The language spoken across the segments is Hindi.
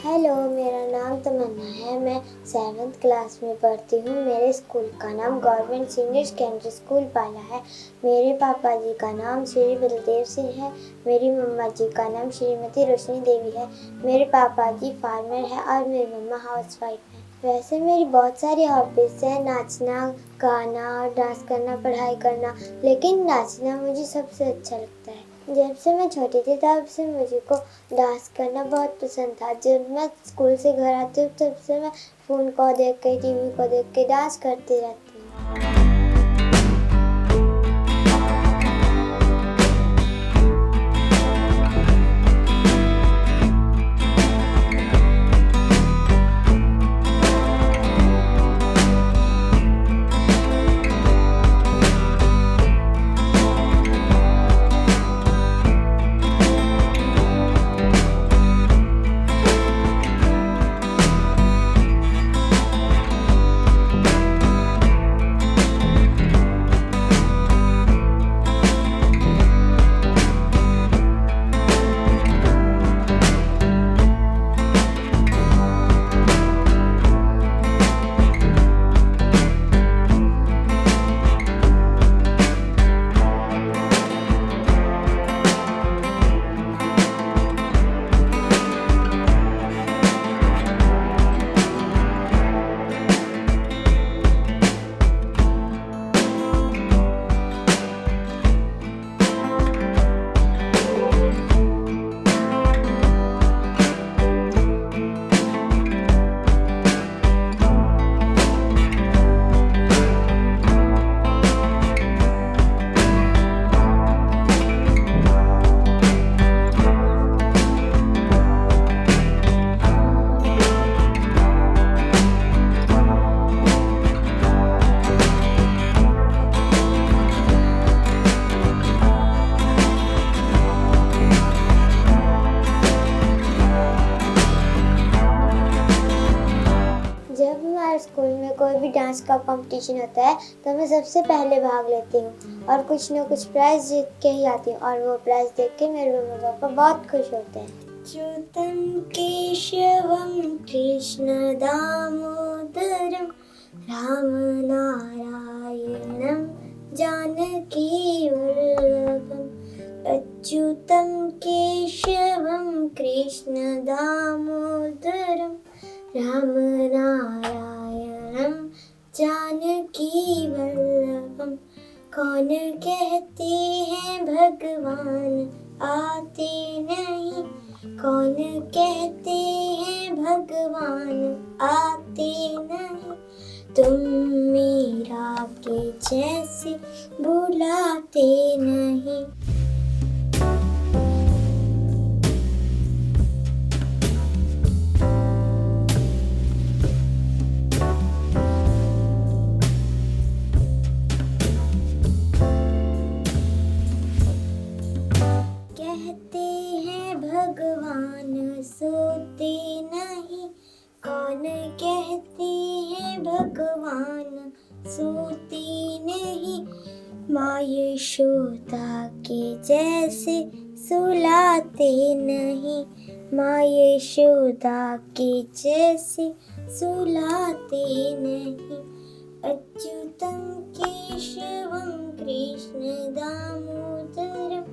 हेलो, मेरा नाम तमन्ना है। मैं 7th क्लास में पढ़ती हूँ। मेरे स्कूल का नाम गवर्नमेंट सीनियर सेकेंडरी स्कूल पाला है। मेरे पापा जी का नाम श्री बलदेव सिंह है। मेरी मम्मा जी का नाम श्रीमती रोशनी देवी है। मेरे पापा जी फार्मर है और मेरी मम्मा हाउसवाइफ है। वैसे मेरी बहुत सारी हॉबीज़ हैं, नाचना, गाना, डांस करना, पढ़ाई करना, लेकिन नाचना मुझे सबसे अच्छा लगता है। जब से मैं छोटी थी तब से मुझे को डांस करना बहुत पसंद था। जब मैं स्कूल से घर आती हूँ तब से मैं फ़ोन को देख के, टीवी को देख के डांस करती रहती हूँ। जब हमारे स्कूल में कोई भी डांस का कंपटीशन होता है तो मैं सबसे पहले भाग लेती हूँ और कुछ न कुछ प्राइज़ जीत के ही आती हूँ और वो प्राइज़ देख के मेरे मम्मी पापा बहुत खुश होते हैं। अच्युतं केशवं कृष्ण दामोदरं रामनारायणं जानकी वल्लभम्। अच्युतं केशवं कृष्ण दामोदरं रामनारायणं जानकी वल्लभम्। कौन कहते हैं भगवान आते नहीं, कौन कहते हैं भगवान आते नहीं, तुम मीरा के जैसे बुलाते नहीं। कहते हैं भगवान सोते नहीं, कौन कहते हैं भगवान सोते नहीं, माँ यशोदा के जैसे सुलाते नहीं, माँ यशोदा के जैसे सुलाते नहीं। अच्युतं केशवं कृष्ण दामोदरम्।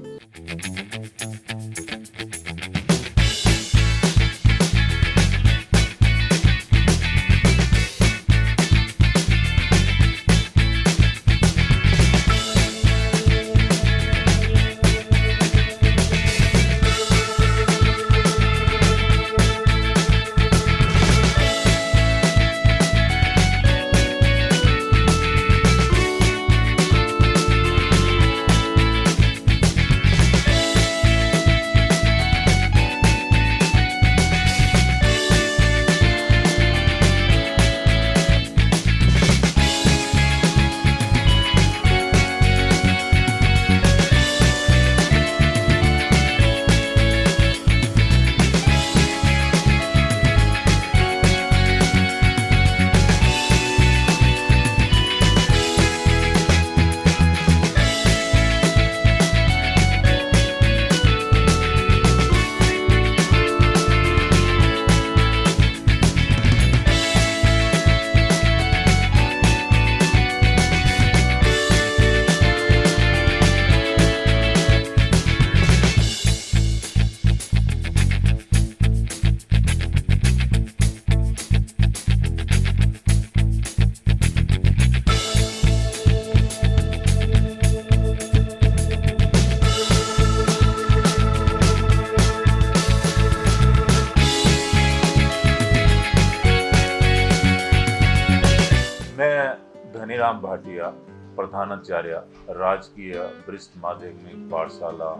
धनीराम भाटिया, प्रधानाचार्य, राजकीय वरिष्ठ माध्यमिक पाठशाला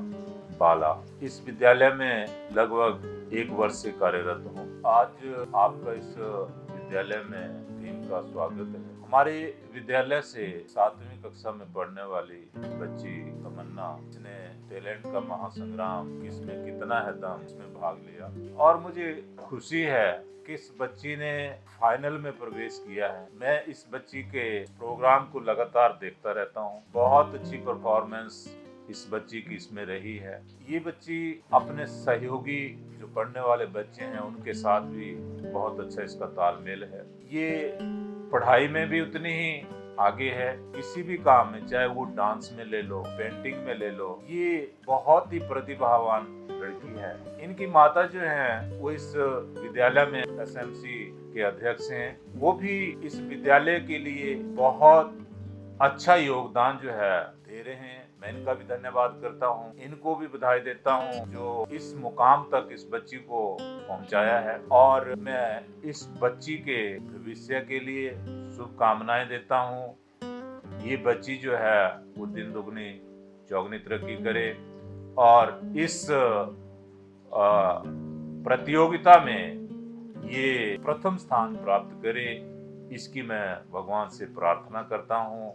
बाला। इस विद्यालय में लगभग 1 वर्ष से कार्यरत हूँ। आज आपका इस विद्यालय में टीम का स्वागत है। हमारे विद्यालय से 7वीं कक्षा में पढ़ने वाली बच्ची तमन्ना, जिसने टैलेंट का महासंग्राम किसमें कितना है दम इसमें भाग लिया, और मुझे खुशी है कि इस बच्ची ने फाइनल में प्रवेश किया है। मैं इस बच्ची के प्रोग्राम को लगातार देखता रहता हूँ। बहुत अच्छी परफॉर्मेंस इस बच्ची की इसमें रही है। ये बच्ची अपने सहयोगी जो पढ़ने वाले बच्चे हैं उनके साथ भी बहुत अच्छा इसका तालमेल है। ये पढ़ाई में भी उतनी ही आगे है, किसी भी काम में, चाहे वो डांस में ले लो, पेंटिंग में ले लो, ये बहुत ही प्रतिभावान लड़की है। इनकी माता जो है वो इस विद्यालय में एसएमसी के अध्यक्ष हैं। वो भी इस विद्यालय के लिए बहुत अच्छा योगदान जो है दे रहे हैं। मैं इनका भी धन्यवाद करता हूँ। इनको भी बधाई देता हूँ जो इस मुकाम तक इस बच्ची को पहुँचाया है, और मैं इस बच्ची के भविष्य के लिए शुभकामनाएं देता हूँ। ये बच्ची जो है वो दिन दुगनी चौगनी तरक्की करे और इस प्रतियोगिता में ये प्रथम स्थान प्राप्त करे, इसकी मैं भगवान से प्रार्थना करता हूँ।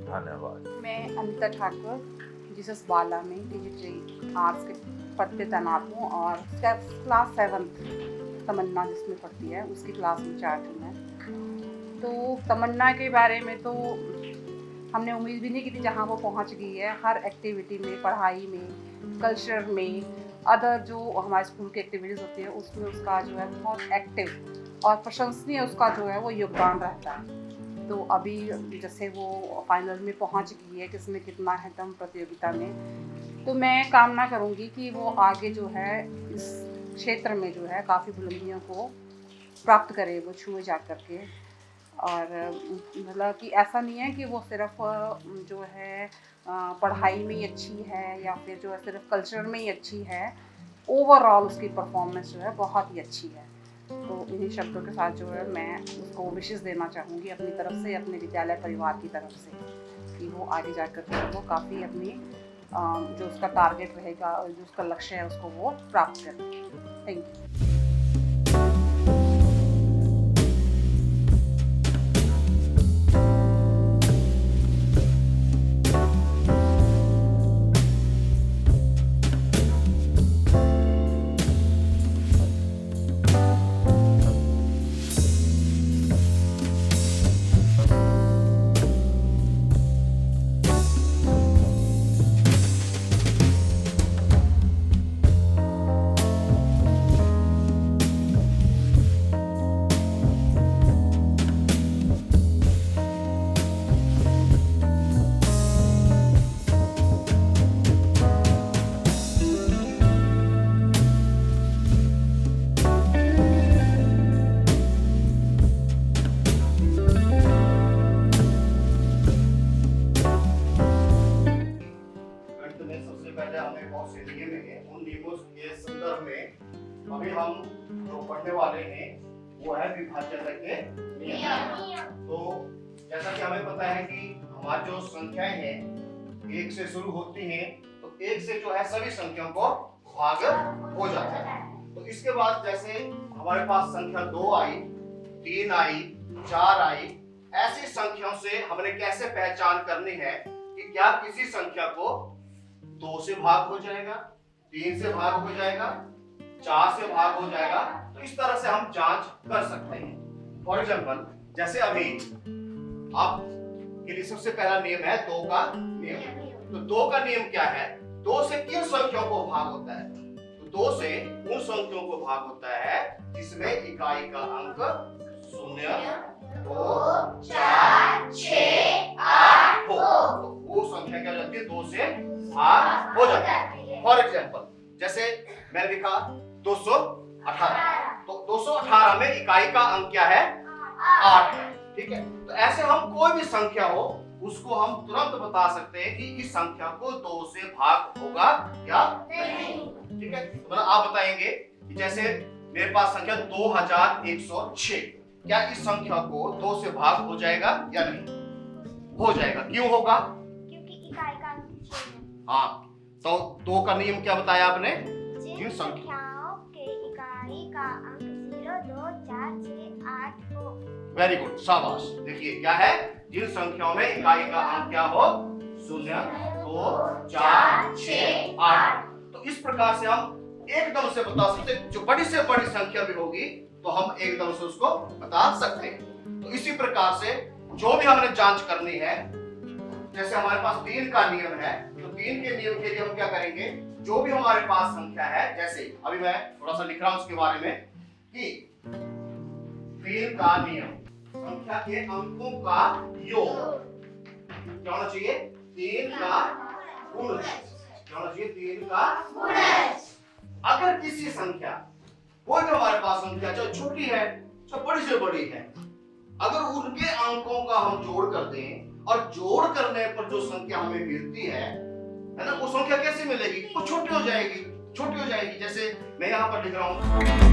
धन्यवाद। मैं अनिता ठाकुर जीसस बाला में डिजिटल आर्ट्स के पद पे तैनात हूँ और क्लास 7 तमन्ना जिसमें पढ़ती है उसकी क्लास इंचार्ज हूँ मैं। तो तमन्ना के बारे में तो हमने उम्मीद भी नहीं की थी जहाँ वो पहुँच गई है। हर एक्टिविटी में, पढ़ाई में, कल्चर में, अदर जो हमारे स्कूल की एक्टिविटीज़ होती है उसमें उसका जो है बहुत एक्टिव और प्रशंसनीय उसका जो है वो योगदान रहता है। तो अभी जैसे वो फाइनल में पहुंच गई है किसमें कितना है दम प्रतियोगिता में, तो मैं कामना करूंगी कि वो आगे जो है इस क्षेत्र में जो है काफ़ी बुलंदियों को प्राप्त करे, वो छुए जा करके। और मतलब कि ऐसा नहीं है कि वो सिर्फ जो है पढ़ाई में ही अच्छी है या फिर जो है सिर्फ कल्चर में ही अच्छी है, ओवरऑल उसकी परफॉर्मेंस जो है बहुत ही अच्छी है। तो इन्हीं शब्दों के साथ जो है मैं उसको विशेष देना चाहूँगी अपनी तरफ से, अपने विद्यालय परिवार की तरफ से, कि वो आगे जाकर वो काफ़ी अपनी जो उसका टारगेट रहेगा और जो उसका लक्ष्य है उसको वो प्राप्त करे। Thank you. अभी हम जो पढ़ने वाले हैं वो है विभाज्यता के नियम। तो जैसा कि हमें पता है कि हमारी जो संख्याएं हैं 1 से शुरू होती हैं, तो 1 से जो है सभी संख्याओं को भाग हो जाता है। तो इसके बाद जैसे हमारे पास संख्या 2 आई, 3 आई, 4 आई, ऐसी संख्याओं से हमने कैसे पहचान करनी है कि क्या किसी संख्या को 2 से भाग हो जाएगा, 3 से भाग हो जाएगा, 4 से भाग हो जाएगा। तो इस तरह से हम जांच कर सकते हैं। फॉर एग्जाम्पल जैसे अभी आप के लिए सबसे पहला नियम है 2 का नियम। तो 2 का नियम क्या है? 2 से किन संख्याओं को भाग होता है? तो 2 से उन संख्याओं को भाग होता है जिसमें इकाई का अंक 0, 2, 4, 6, 8 हो। तो वो संख्या क्या हो जाती है? 2 से भाग हो जाती है। फॉर एग्जाम्पल जैसे मैंने लिखा 218, तो 218 में इकाई का अंक क्या है? 8 है। ठीक है, तो ऐसे हम कोई भी संख्या हो उसको हम तुरंत बता सकते हैं कि इस संख्या को 2 से भाग होगा या नहीं। ठीक है, तो आप बताएंगे कि जैसे मेरे पास संख्या 2106, क्या इस संख्या को 2 से भाग हो जाएगा या नहीं? हो जाएगा। क्यों होगा? क्योंकि इकाई का अंक 6 है। हाँ, तो 2 का नियम क्या बताया आपने? जिन संख्याओं के इकाई का अंक 0, 2, 4, 6, 8 हो। वेरी गुड, शाबाश। देखिए क्या है, जिन संख्याओं में इकाई का अंक क्या हो, 0, 2, 4, 6, 8। तो इस प्रकार से हम एकदम से बता सकते, जो बड़ी से बड़ी संख्या भी होगी तो हम एकदम से उसको बता सकते हैं। तो इसी प्रकार से जो भी हमने जांच करनी है, जैसे हमारे पास 3 का नियम है, तो 3 के नियम के लिए हम क्या करेंगे, जो भी हमारे पास संख्या है, जैसे अभी मैं थोड़ा सा लिख रहा हूं उसके बारे में कि 3 का नियम, संख्या के अंकों का योग क्या होना चाहिए? 3 का गुण। क्या होना चाहिए? 3 का गुण। अगर किसी संख्या, कोई भी हमारे पास संख्या चाहे छोटी है चाहे बड़ी से बड़ी है, अगर उनके अंकों का हम जोड़ कर दें और जोड़ करने पर जो संख्या हमें मिलती है ना, वो संख्या कैसे मिलेगी? वो छोटी हो जाएगी, छोटी हो जाएगी। जैसे मैं यहाँ पर लिख रहा हूँ,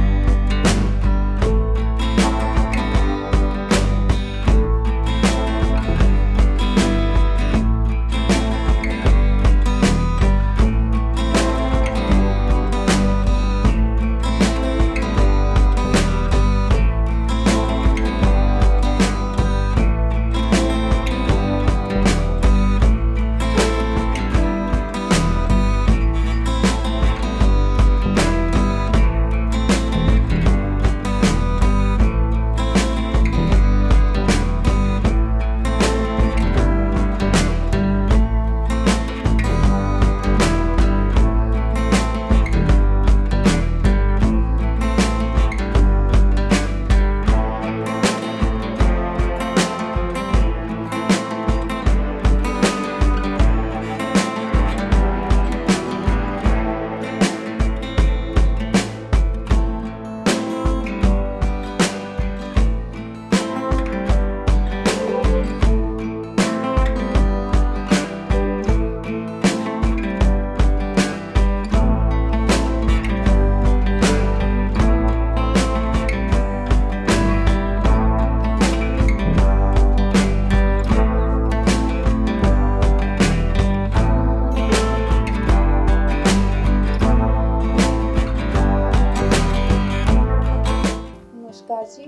जी,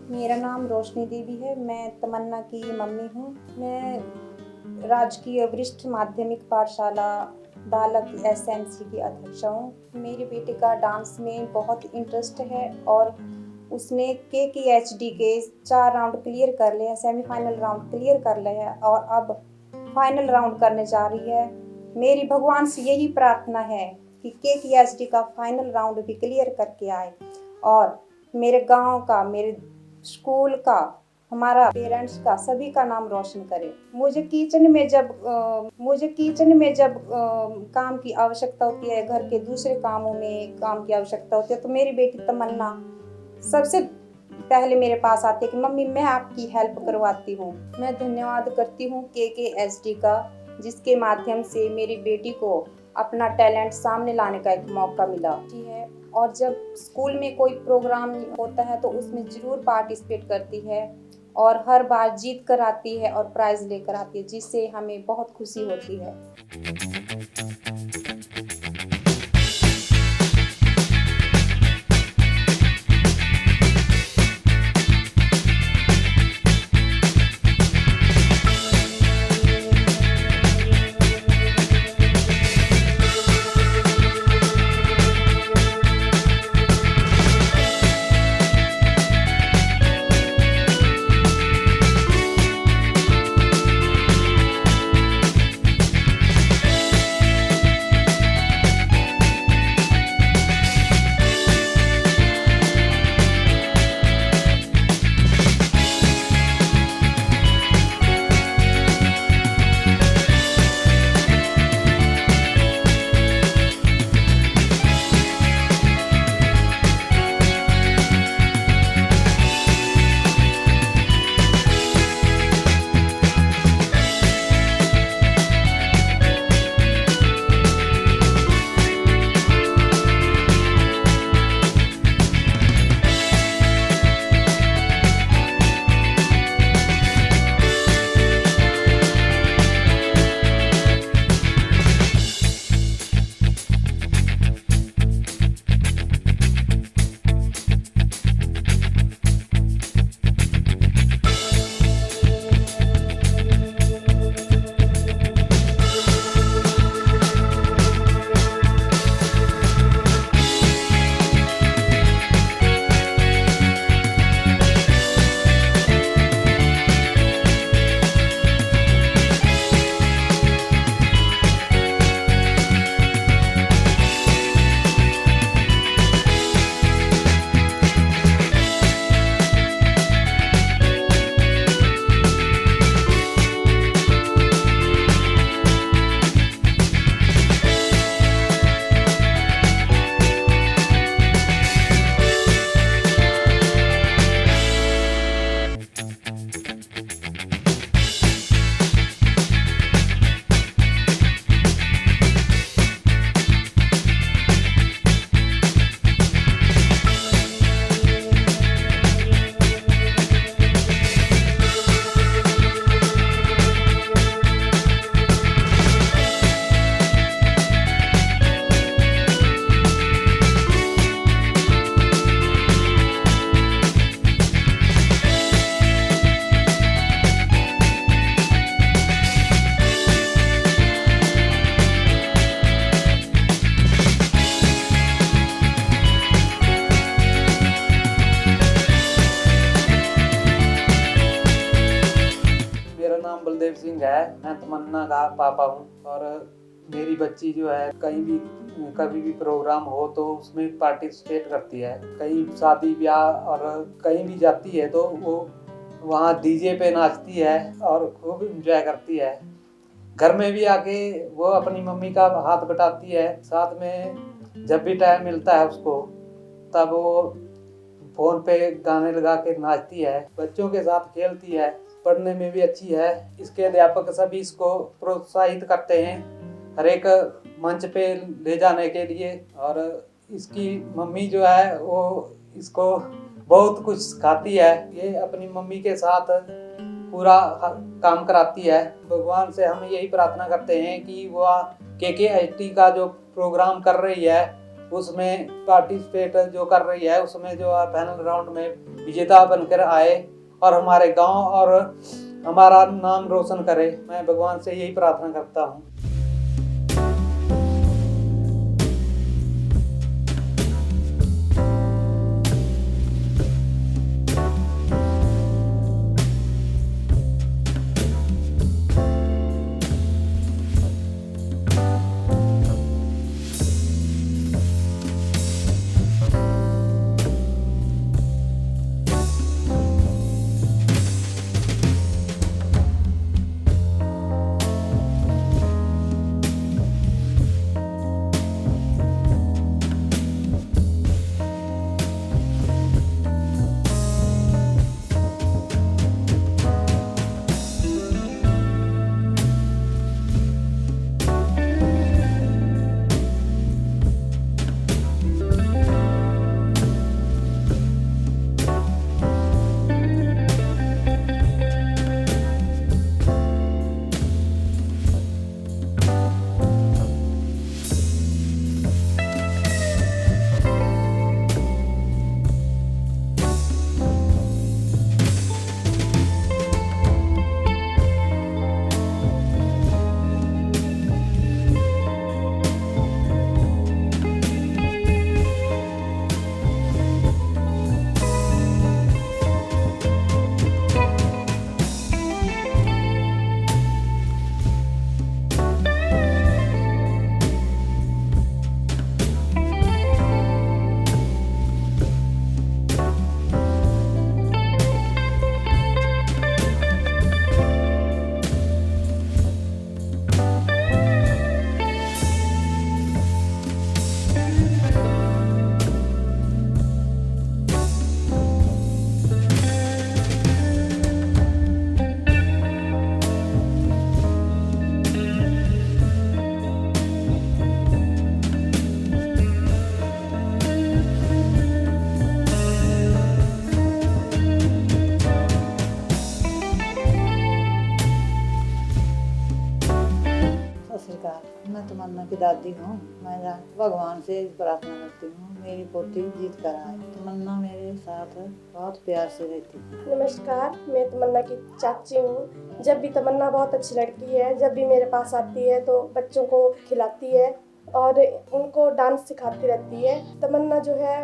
मेरा नाम रोशनी देवी है। मैं तमन्ना की मम्मी हूँ। मैं राजकीय वरिष्ठ माध्यमिक पाठशाला बाला की SNC की अध्यक्षा हूँ। मेरे बेटे का डांस में बहुत इंटरेस्ट है और उसने KKHD के 4 राउंड क्लियर कर लिए हैं, सेमीफाइनल राउंड क्लियर कर लिया है और अब फाइनल राउंड करने जा रही है। मेरी भगवान से यही प्रार्थना है कि KKHD का फाइनल राउंड भी क्लियर करके आए और मेरे गांव का, मेरे स्कूल का, हमारा पेरेंट्स का, सभी का नाम रोशन करे। मुझे किचन में जब काम की आवश्यकता होती है, घर के दूसरे कामों में काम की आवश्यकता होती है, तो मेरी बेटी तमन्ना सबसे पहले मेरे पास आती है कि मम्मी मैं आपकी हेल्प करवाती हूँ। मैं धन्यवाद करती हूँ KKHD का, जिसके माध्यम से मेरी बेटी को अपना टैलेंट सामने लाने का एक मौका मिला है। और जब स्कूल में कोई प्रोग्राम होता है तो उसमें ज़रूर पार्टिसिपेट करती है और हर बार जीत कर आती है और प्राइज़ लेकर आती है, जिससे हमें बहुत खुशी होती है। नाम बलदेव सिंह है। मैं तमन्ना का पापा हूँ और मेरी बच्ची जो है कभी भी प्रोग्राम हो तो उसमें पार्टिसिपेट करती है। कहीं शादी ब्याह और कहीं भी जाती है तो वो वहाँ डीजे पे नाचती है और खूब एंजॉय करती है। घर में भी आके वो अपनी मम्मी का हाथ बटाती है। साथ में जब भी टाइम मिलता है उसको तब वो फोन पे गाने लगा के नाचती है, बच्चों के साथ खेलती है, पढ़ने में भी अच्छी है। इसके अध्यापक सभी इसको प्रोत्साहित करते हैं हर एक मंच पे ले जाने के लिए। और इसकी मम्मी जो है वो इसको बहुत कुछ सिखाती है। ये अपनी मम्मी के साथ पूरा काम कराती है। भगवान से हम यही प्रार्थना करते हैं कि वह KKHT का जो प्रोग्राम कर रही है उसमें पार्टिसिपेट जो कर रही है उसमें जो फाइनल राउंड में विजेता बनकर आए और हमारे गांव और हमारा नाम रोशन करे। मैं भगवान से यही प्रार्थना करता हूँ। मैं तमन्ना की दादी हूँ। मैं भगवान से प्रार्थना करती हूँ मेरी पोती जीत कर आए। तमन्ना मेरे साथ बहुत प्यार से रहती है। नमस्कार, मैं तमन्ना की चाची हूँ। जब भी तमन्ना बहुत अच्छी लड़की है, जब भी मेरे पास आती है तो बच्चों को खिलाती है और उनको डांस सिखाती रहती है। तमन्ना जो है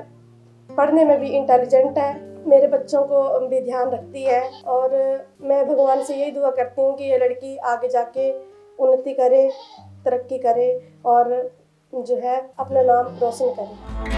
पढ़ने में भी इंटेलिजेंट है, मेरे बच्चों को भी ध्यान रखती है और मैं भगवान से यही दुआ करती हूँ कि ये लड़की आगे जाके उन्नति करे, तरक्की करे और जो है अपना नाम रोशन करे।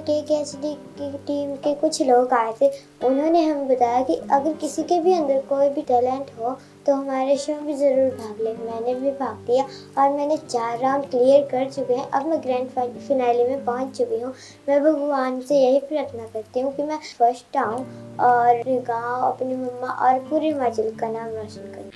KKHD की टीम के कुछ लोग आए थे। उन्होंने हमें बताया कि अगर किसी के भी अंदर कोई भी टैलेंट हो तो हमारे शो में ज़रूर भाग ले। मैंने भी भाग लिया और मैंने 4 राउंड क्लियर कर चुके हैं। अब मैं ग्रैंड फिनाले में पहुंच चुकी हूँ। मैं भगवान से यही प्रार्थना करती हूँ कि मैं फर्स्ट आऊँ और अपने गाँव, अपनी मम्मा और पूरे हिमाचल का नाम रोशन करूँ।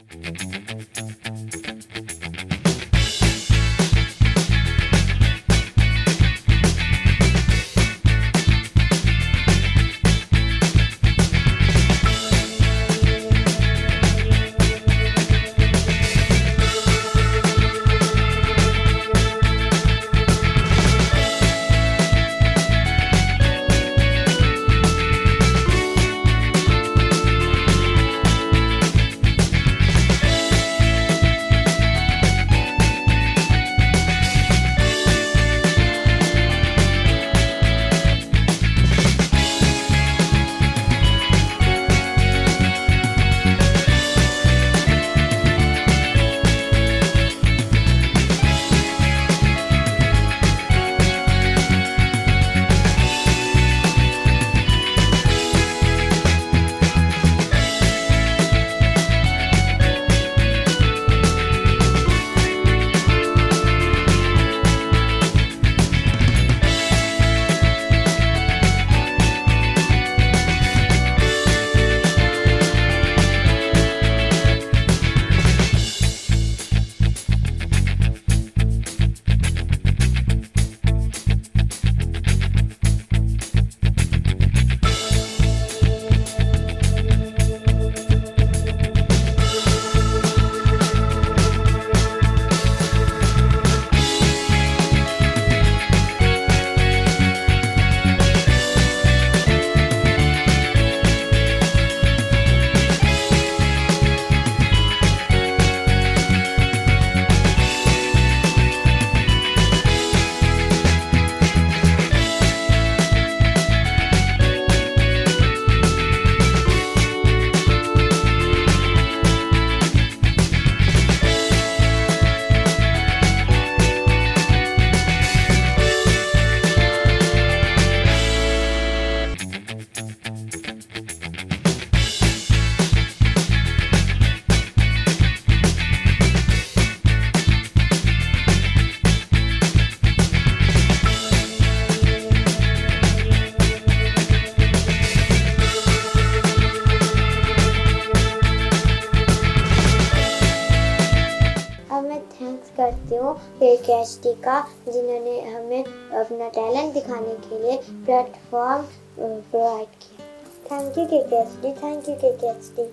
करती हूँ KKHD का, जिन्होंने हमें अपना टैलेंट दिखाने के लिए प्लेटफॉर्म प्रोवाइड किया। Thank you KKHD, thank you KKHD।